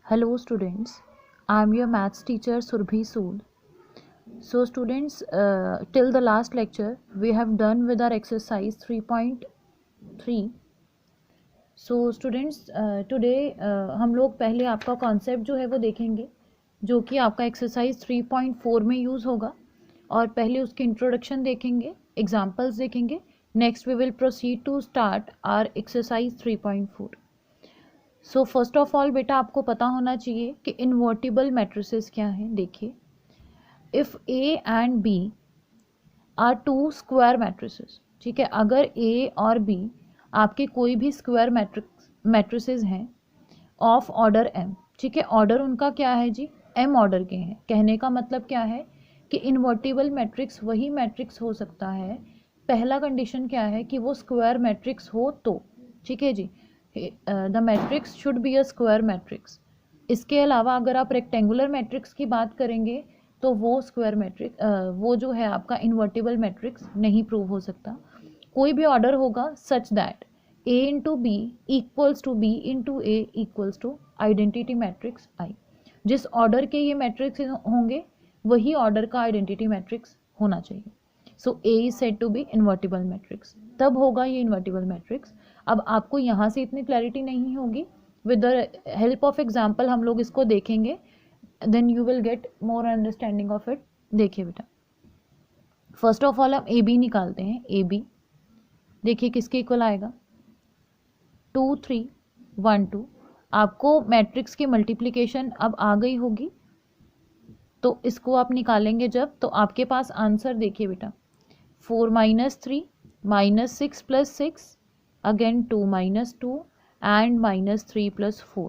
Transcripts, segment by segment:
Hello students, I am your maths teacher Surbhi Sood. So students, till the last lecture we have done with our exercise 3.3. So students, today हम लोग पहले आपका concept जो है वो देखेंगे जो कि आपका एक्सरसाइज 3.4 में यूज़ होगा और पहले उसकी इंट्रोडक्शन देखेंगे, एग्जाम्पल्स देखेंगे. Next we will proceed to start our exercise 3.4. So first of all बेटा आपको पता होना चाहिए कि इन्वर्टिबल मैट्रिसेस क्या हैं. देखिए, if A and B are two square matrices, ठीक है, अगर ए और बी आपके कोई भी स्क्वायर मैट्रिसेस हैं ऑफ ऑर्डर एम, ठीक है, ऑर्डर उनका क्या है जी, एम ऑर्डर के हैं. कहने का मतलब क्या है कि इन्वर्टिबल मैट्रिक्स वही मैट्रिक्स हो सकता है, पहला कंडीशन क्या है कि वो स्क्वायर मैट्रिक्स हो तो, ठीक है जी, the matrix should be a square matrix. इसके अलावा अगर आप रेक्टेंगुलर मैट्रिक्स की बात करेंगे तो वो स्क्वायर मैट्रिक्स वो जो है आपका इन्वर्टिबल मैट्रिक्स नहीं प्रूव हो सकता. कोई भी ऑर्डर होगा such that a into B equals to B into A equals to identity matrix I. जिस ऑर्डर के ये मैट्रिक्स होंगे वही ऑर्डर का आइडेंटिटी मैट्रिक्स होना चाहिए. So A is said to be invertible matrix, तब होगा ये इन्वर्टिबल मैट्रिक्स. अब आपको यहाँ से इतनी क्लैरिटी नहीं होगी, with the help of example हम लोग इसको देखेंगे, then you will get more understanding of it. देखिए बेटा, फर्स्ट ऑफ ऑल हम ए बी निकालते हैं. ए बी देखिए किसके इक्वल आएगा, 2 3 1 2. आपको मैट्रिक्स की मल्टीप्लिकेशन अब आ गई होगी, तो इसको आप निकालेंगे जब, तो आपके पास आंसर देखिए बेटा, 4 minus 3 minus 6 plus 6 again 2 minus 2 and minus 3 plus 4,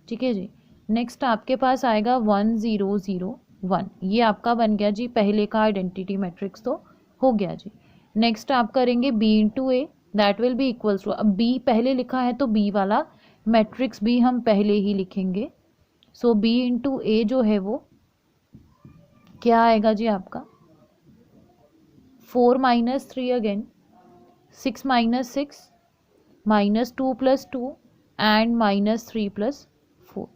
ठीक है जी. नेक्स्ट आपके पास आएगा 1 0 0 1. ये आपका बन गया जी पहले का आइडेंटिटी मैट्रिक्स, तो हो गया जी. नेक्स्ट आप करेंगे b into A, that will be equals to, अब b पहले लिखा है तो b वाला मैट्रिक्स भी हम पहले ही लिखेंगे. सो b इंटू ए जो है वो क्या आएगा जी आपका, 4 minus 3 again 6 minus 6 minus 2 plus 2 and minus 3 plus 4.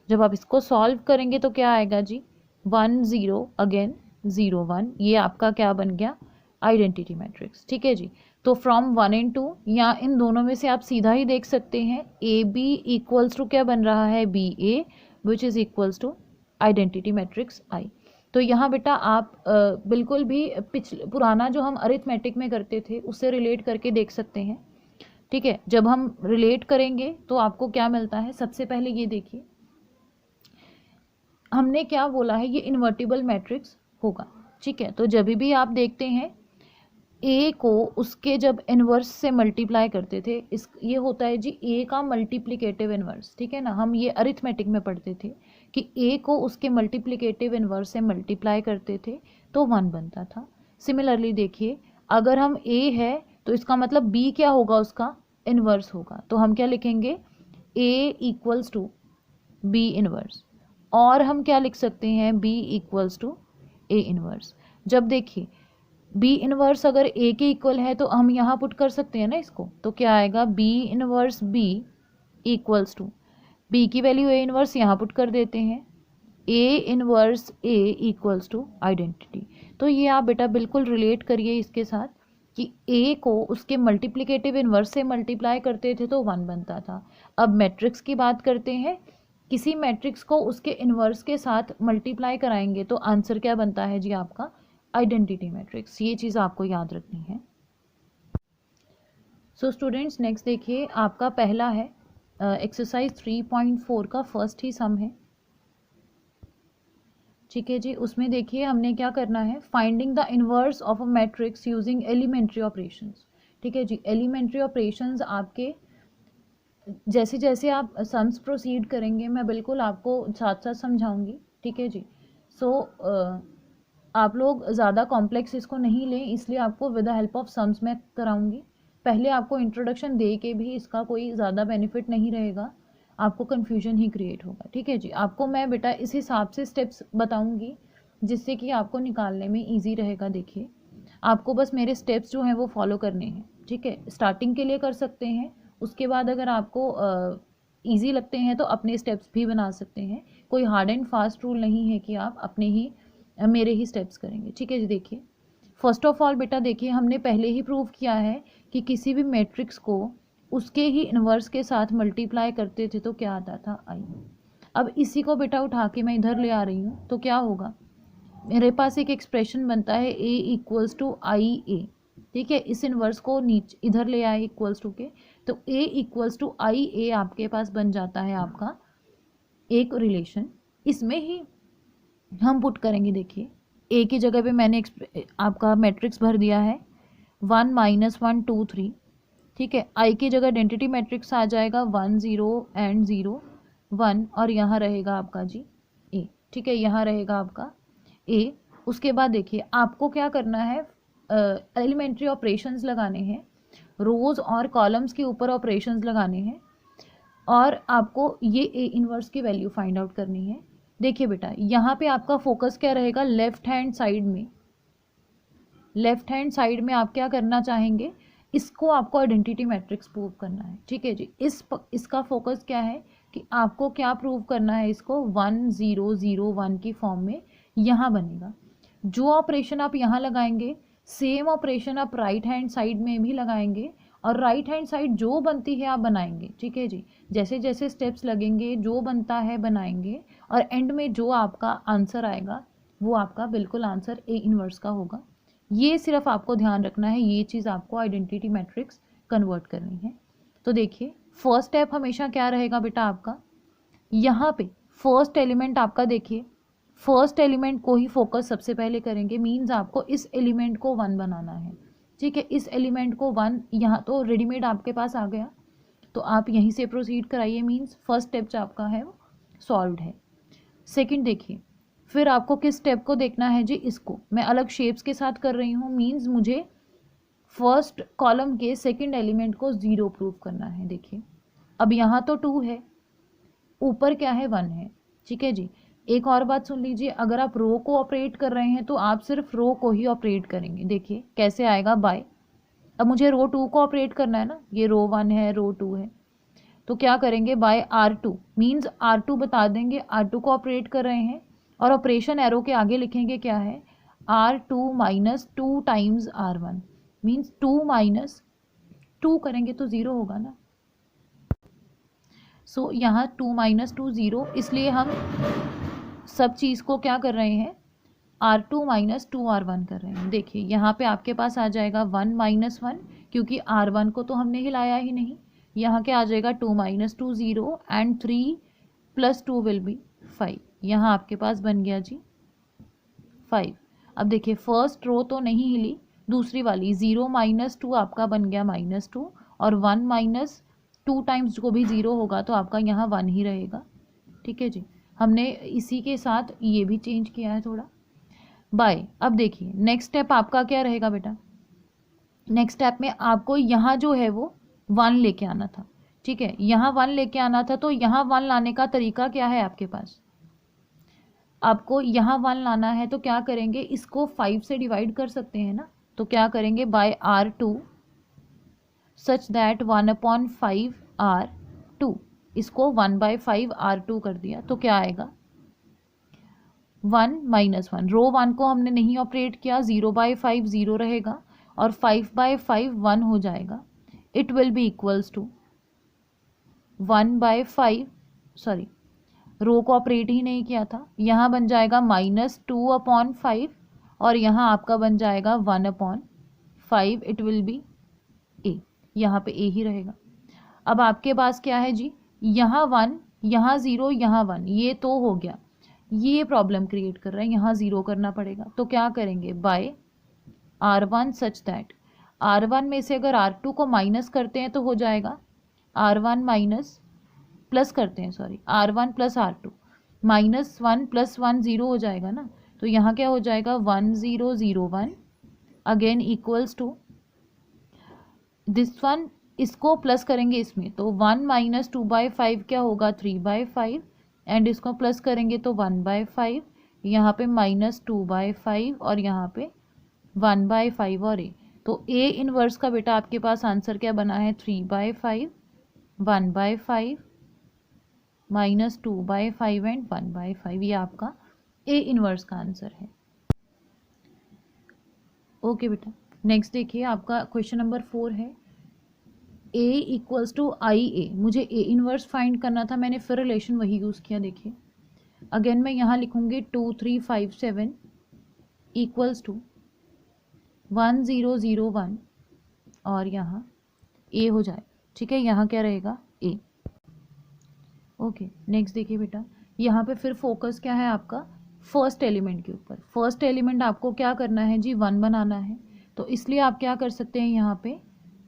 जब आप इसको सॉल्व करेंगे तो क्या आएगा जी, 1 0 अगेन 0 1. ये आपका क्या बन गया, आइडेंटिटी मैट्रिक्स, ठीक है जी. तो फ्रॉम 1 एंड 2 या इन दोनों में से आप सीधा ही देख सकते हैं ए बी इक्वल्स टू क्या बन रहा है, B A, which is equals to identity matrix I. तो यहाँ बेटा आप बिल्कुल भी पुराना जो हम अरिथमेटिक में करते थे उससे रिलेट करके देख सकते हैं, ठीक है. जब हम रिलेट करेंगे तो आपको क्या मिलता है, सबसे पहले ये देखिए हमने क्या बोला है, ये इन्वर्टिबल मैट्रिक्स होगा, ठीक है. तो जब भी आप देखते हैं ए को उसके जब इन्वर्स से मल्टीप्लाई करते थे, इस ये होता है जी ए का मल्टीप्लिकेटिव इन्वर्स, ठीक है ना. हम ये अरिथमेटिक में पढ़ते थे कि ए को उसके मल्टीप्लिकेटिव इन्वर्स से मल्टीप्लाई करते थे तो 1 बनता था. सिमिलरली देखिए, अगर हम ए है तो इसका मतलब बी क्या होगा, उसका इन्वर्स होगा, तो हम क्या लिखेंगे, A equals to B inverse. और हम क्या लिख सकते हैं, B equals to A inverse. जब देखिए बी इनवर्स अगर ए के इक्वल है तो हम यहाँ पुट कर सकते हैं ना इसको, तो क्या आएगा, B inverse B equals to, B की वैल्यू ए इनवर्स यहाँ पुट कर देते हैं, A inverse A equals to identity. तो ये आप बेटा बिल्कुल रिलेट करिए इसके साथ कि ए को उसके मल्टीप्लिकेटिव इनवर्स से मल्टीप्लाई करते थे तो 1 बनता था. अब मैट्रिक्स की बात करते हैं, किसी मैट्रिक्स को उसके इनवर्स के साथ मल्टीप्लाई कराएंगे तो आंसर क्या बनता है जी आपका, आइडेंटिटी मैट्रिक्स. ये चीज़ आपको याद रखनी है. सो स्टूडेंट्स नेक्स्ट देखिए, आपका पहला है एक्सरसाइज 3.4 का फर्स्ट ही सम है, ठीक है जी. उसमें देखिए हमने क्या करना है, finding the inverse of a matrix using elementary operations, ठीक है जी. एलिमेंट्री ऑपरेशंस आपके जैसे जैसे आप सम्स प्रोसीड करेंगे मैं बिल्कुल आपको साथ साथ समझाऊंगी, ठीक है जी. सो आप लोग ज़्यादा कॉम्प्लेक्स इसको नहीं लें, इसलिए आपको with the help of sums मैं कराऊंगी. पहले आपको इंट्रोडक्शन दे के भी इसका कोई ज़्यादा बेनिफिट नहीं रहेगा, आपको कन्फ्यूजन ही क्रिएट होगा, ठीक है जी. आपको मैं बेटा इस हिसाब से स्टेप्स बताऊंगी जिससे कि आपको निकालने में ईजी रहेगा. देखिए आपको बस मेरे स्टेप्स जो हैं वो फॉलो करने हैं, ठीक है. स्टार्टिंग के लिए कर सकते हैं, उसके बाद अगर आपको ईजी लगते हैं तो अपने स्टेप्स भी बना सकते हैं, कोई हार्ड एंड फास्ट रूल नहीं है कि आप अपने ही मेरे ही स्टेप्स करेंगे। ठीक है जी, देखिए फर्स्ट ऑफ ऑल बेटा देखिए हमने पहले ही प्रूव किया है कि किसी भी मैट्रिक्स को उसके ही इन्वर्स के साथ मल्टीप्लाई करते थे तो क्या आता था, आई। अब इसी को बेटा उठा के मैं इधर ले आ रही हूँ तो क्या होगा, मेरे पास एक एक्सप्रेशन बनता है a इक्वल्स टू आई ए। ठीक है, इस इन्वर्स को नीचे इधर ले आए इक्वल्स टू के, तो a इक्वल्स टू आई ए आपके पास बन जाता है आपका एक रिलेशन। इसमें ही हम पुट करेंगे, देखिए a की जगह पे मैंने आपका मैट्रिक्स भर दिया है 1 -1 2 3। ठीक है, i की जगह आइडेंटिटी मैट्रिक्स आ जाएगा 1 0 एंड 0 1 और यहाँ रहेगा आपका जी a। ठीक है, यहाँ रहेगा आपका a। उसके बाद देखिए आपको क्या करना है, एलिमेंट्री ऑपरेशंस लगाने हैं, रोज और कॉलम्स के ऊपर ऑपरेशंस लगाने हैं और आपको ये ए इनवर्स की वैल्यू फाइंड आउट करनी है। देखिए बेटा यहाँ पे आपका फोकस क्या रहेगा, लेफ्ट हैंड साइड में, लेफ्ट हैंड साइड में आप क्या करना चाहेंगे, इसको आपको आइडेंटिटी मैट्रिक्स प्रूव करना है। ठीक है जी, इसका फोकस क्या है कि आपको क्या प्रूव करना है, इसको 1 0 0 1 की फॉर्म में यहाँ बनेगा। जो ऑपरेशन आप यहाँ लगाएंगे सेम ऑपरेशन आप राइट हैंड साइड में भी लगाएंगे और राइट हैंड साइड जो बनती है आप बनाएंगे। ठीक है जी, जैसे जैसे स्टेप्स लगेंगे जो बनता है बनाएंगे और एंड में जो आपका आंसर आएगा वो आपका बिल्कुल आंसर ए इनवर्स का होगा। ये सिर्फ आपको ध्यान रखना है, ये चीज़ आपको आइडेंटिटी मैट्रिक्स कन्वर्ट करनी है। तो देखिए फर्स्ट स्टेप हमेशा क्या रहेगा बेटा आपका, यहाँ पे फर्स्ट एलिमेंट आपका, देखिए फर्स्ट एलिमेंट को ही फोकस सबसे पहले करेंगे, मीन्स आपको इस एलिमेंट को 1 बनाना है। ठीक है, इस एलिमेंट को 1 यहाँ तो रेडीमेड आपके पास आ गया तो आप यहीं से प्रोसीड कराइए, मीन्स फर्स्ट स्टेप जो आपका है वो सॉल्व है। सेकंड देखिए फिर आपको किस स्टेप को देखना है जी, इसको मैं अलग शेप्स के साथ कर रही हूँ, मीन्स मुझे फर्स्ट कॉलम के सेकंड एलिमेंट को 0 प्रूव करना है। देखिए अब यहाँ तो 2 है, ऊपर क्या है 1 है। ठीक है जी, एक और बात सुन लीजिए, अगर आप रो को ऑपरेट कर रहे हैं तो आप सिर्फ रो को ही ऑपरेट करेंगे। देखिए कैसे आएगा, बाय। अब मुझे रो 2 को ऑपरेट करना है ना, ये रो 1 है रो 2 है, तो क्या करेंगे बाय R2, मीन्स R2 बता देंगे, R2 को ऑपरेट कर रहे हैं और ऑपरेशन एरो के आगे लिखेंगे क्या है, R2 minus 2 times R1, means 2 minus 2 करेंगे तो 0 होगा ना। सो यहाँ 2 माइनस 2 0, इसलिए हम सब चीज़ को क्या कर रहे हैं, R2 माइनस 2 R1 कर रहे हैं। देखिए यहाँ पे आपके पास आ जाएगा 1 माइनस 1, क्योंकि R1 को तो हमने हिलाया ही नहीं। यहाँ क्या आ जाएगा 2 minus 2 0 and 3 plus 2 will be 5। यहाँ आपके पास बन गया जी 5। अब देखिए फर्स्ट रो तो नहीं हिली, दूसरी वाली 0 माइनस 2 आपका बन गया -2 और 1 माइनस 2 टाइम्स को भी 0 होगा तो आपका यहाँ 1 ही रहेगा। ठीक है जी, हमने इसी के साथ ये भी चेंज किया है थोड़ा, बाय। अब देखिए नेक्स्ट स्टेप आपका क्या रहेगा बेटा, नेक्स्ट स्टेप में आपको यहाँ जो है वो 1 लेके आना था। ठीक है, यहाँ 1 लेके आना था, तो यहाँ 1 लाने का तरीका क्या है आपके पास, आपको यहाँ 1 लाना है तो क्या करेंगे, इसको 5 से डिवाइड कर सकते हैं ना, तो क्या करेंगे bye R2 such that 1/5 R2, इसको 1/5 R2 कर दिया तो क्या आएगा 1 माइनस 1, रो 1 को हमने नहीं ऑपरेट किया, 0/5 0 रहेगा और 5/5 1 हो जाएगा। It will be equals to 1/5, sorry row को ऑपरेट ही नहीं किया था, यहाँ बन जाएगा -2/5 और यहाँ आपका बन जाएगा 1/5, इट विल बी ए, यहाँ पे ए ही रहेगा। अब आपके पास क्या है जी, यहाँ 1 यहाँ 0 यहाँ 1, ये तो हो गया, ये प्रॉब्लम क्रिएट कर रहा है, यहाँ 0 करना पड़ेगा। तो क्या करेंगे bye R1 such that, R1 में से अगर R2 को माइनस करते हैं तो हो जाएगा R1 माइनस प्लस करते हैं, सॉरी R1 प्लस R2, -1 + 1 0 हो जाएगा ना, तो यहाँ क्या हो जाएगा 1 0 0 1 again equals to this one, इसको प्लस करेंगे इसमें तो 1 माइनस 2/5 क्या होगा 3/5 एंड इसको प्लस करेंगे तो 1/5, यहाँ पे -2/5 और यहाँ पे 1/5 और ए, तो ए इनवर्स का बेटा आपके पास आंसर क्या बना है 3/5 1/5 -2/5 एंड 1/5, ये आपका ए इनवर्स का आंसर है। ओके बेटा, नेक्स्ट देखिए आपका क्वेश्चन नंबर 4 है A इक्वल्स टू आई ए। मुझे ए इनवर्स फाइंड करना था, मैंने फिर रिलेशन वही यूज़ किया। देखिए अगेन मैं यहाँ लिखूँगी 2 3 5 7 इक्वल्स टू 1 0 0 1 और यहाँ ए हो जाए। ठीक है, यहाँ क्या रहेगा ए। ओके नेक्स्ट देखिए बेटा, यहाँ पे फिर फोकस क्या है आपका फर्स्ट एलिमेंट के ऊपर। फर्स्ट एलिमेंट आपको क्या करना है जी 1 बनाना है, तो इसलिए आप क्या कर सकते हैं यहाँ पे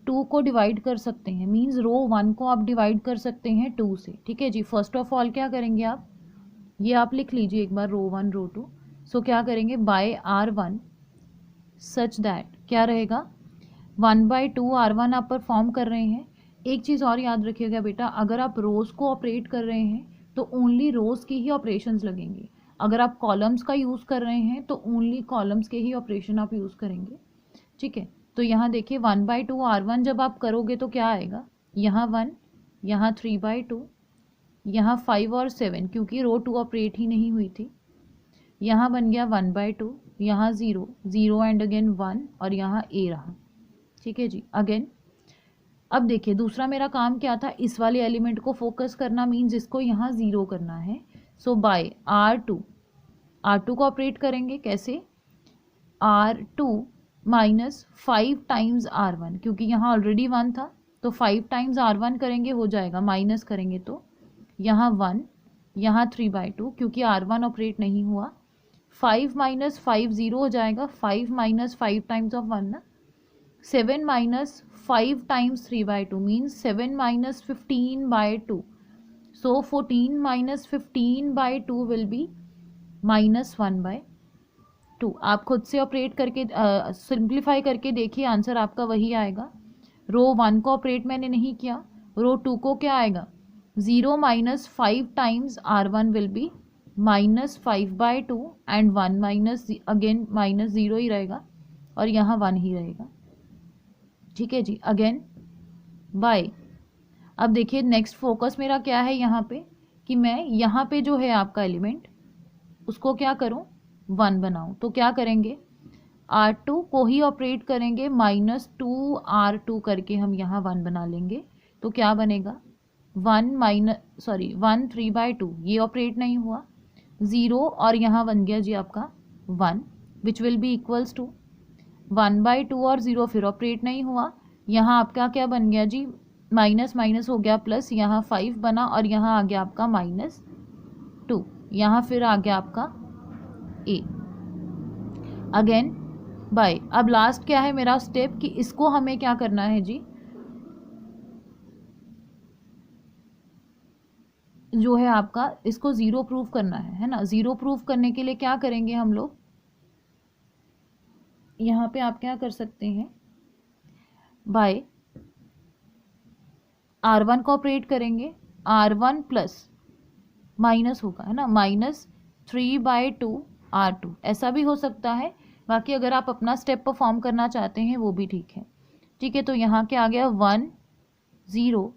2 को डिवाइड कर सकते हैं, मींस रो 1 को आप डिवाइड कर सकते हैं 2 से। ठीक है जी, फर्स्ट ऑफ ऑल क्या करेंगे आप, ये आप लिख लीजिए एक बार रो 1 रो 2। सो क्या करेंगे बाय R1 सच दैट क्या रहेगा 1/2 R1 आप परफॉर्म कर रहे हैं। एक चीज़ और याद रखिएगा बेटा, अगर आप रोज़ को ऑपरेट कर रहे हैं तो ओनली रोज़ की ही ऑपरेशंस लगेंगे। अगर आप कॉलम्स का यूज़ कर रहे हैं तो ओनली कॉलम्स के ही ऑपरेशन आप यूज़ करेंगे। ठीक है, तो यहाँ देखिए 1/2 R1 जब आप करोगे तो क्या आएगा, यहाँ 1, यहाँ 3/2, यहाँ 5 और 7 क्योंकि रो 2 ऑपरेट ही नहीं हुई थी। यहाँ बन गया 1/2, यहाँ 0 0 एंड अगेन 1 और यहाँ ए रहा। ठीक है जी, अगेन अब देखिए दूसरा मेरा काम क्या था, इस वाले एलिमेंट को फोकस करना, मीन्स इसको यहाँ 0 करना है। सो बाय R2 को ऑपरेट करेंगे कैसे, R2 माइनस 5 टाइम्स R1, क्योंकि यहाँ ऑलरेडी 1 था तो 5 टाइम्स R1 करेंगे हो जाएगा, माइनस करेंगे तो यहाँ 1, यहाँ 3/2 क्योंकि R1 ऑपरेट नहीं हुआ। 5 माइनस 5 0 हो जाएगा, 5 माइनस 5 टाइम्स ऑफ 1 ना, 7 minus 5 times 3/2 means 7 minus 15/2। So 14 minus 15/2 will be -1/2। आप खुद से ऑपरेट करके सिंप्लीफाई करके देखिए, आंसर आपका वही आएगा। रो 1 को ऑपरेट मैंने नहीं किया, रो 2 को क्या आएगा 0 minus 5 times R1 will be -5/2 and 1 minus again -0 ही रहेगा और यहाँ 1 ही रहेगा। ठीक है जी, अगेन बाय। अब देखिए नेक्स्ट फोकस मेरा क्या है यहाँ पे, कि मैं यहाँ पे जो है आपका एलिमेंट उसको क्या करूँ 1 बनाऊँ। तो क्या करेंगे R2 को ही ऑपरेट करेंगे, -2 R2 करके हम यहाँ 1 बना लेंगे। तो क्या बनेगा 1 3/2, ये ऑपरेट नहीं हुआ, 0 और यहाँ बन गया जी आपका 1 which will be equals to 1/2 और 0 फिर ऑपरेट नहीं हुआ, यहाँ आपका क्या बन गया जी माइनस माइनस हो गया प्लस, यहाँ 5 बना और यहाँ आ गया आपका -2, यहाँ फिर आ गया आपका ए। Again bye. अब लास्ट क्या है मेरा स्टेप, कि इसको हमें क्या करना है जी, जो है आपका इसको 0 प्रूफ करना है ना। 0 प्रूफ करने के लिए क्या करेंगे हम लोग, यहाँ पे आप क्या कर सकते हैं बाय R1 को ऑपरेट करेंगे, R1 प्लस माइनस होगा है ना, -3/2 R2, ऐसा भी हो सकता है। बाकी अगर आप अपना स्टेप परफॉर्म करना चाहते हैं वो भी ठीक है। ठीक है, तो यहाँ क्या आ गया 1 0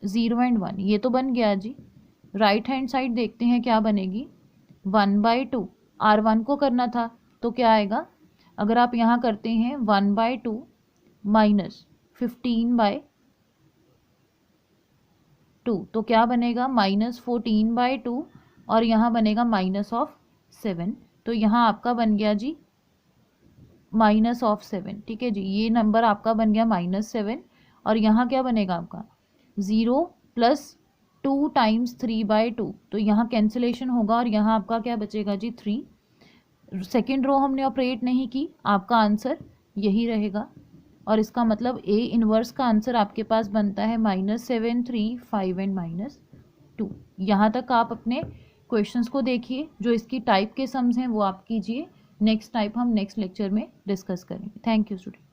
0 एंड 1, ये तो बन गया जी। राइट हैंड साइड देखते हैं क्या बनेगी, 1/2 R1 को करना था तो क्या आएगा, अगर आप यहाँ करते हैं 1/2 -15/2 तो क्या बनेगा -14/2 और यहाँ बनेगा -7। तो यहाँ आपका बन गया जी -7। ठीक है जी, ये नंबर आपका बन गया -7 और यहाँ क्या बनेगा आपका 0 + 2 टाइम्स 3/2, तो यहाँ कैंसिलेशन होगा और यहाँ आपका क्या बचेगा जी 3। सेकेंड रो हमने ऑपरेट नहीं की, आपका आंसर यही रहेगा और इसका मतलब ए इनवर्स का आंसर आपके पास बनता है -7 3 5 एंड -2। यहाँ तक आप अपने क्वेश्चंस को देखिए, जो इसकी टाइप के सम्स हैं वो आप कीजिए। नेक्स्ट टाइप हम नेक्स्ट लेक्चर में डिस्कस करेंगे। Thank you student.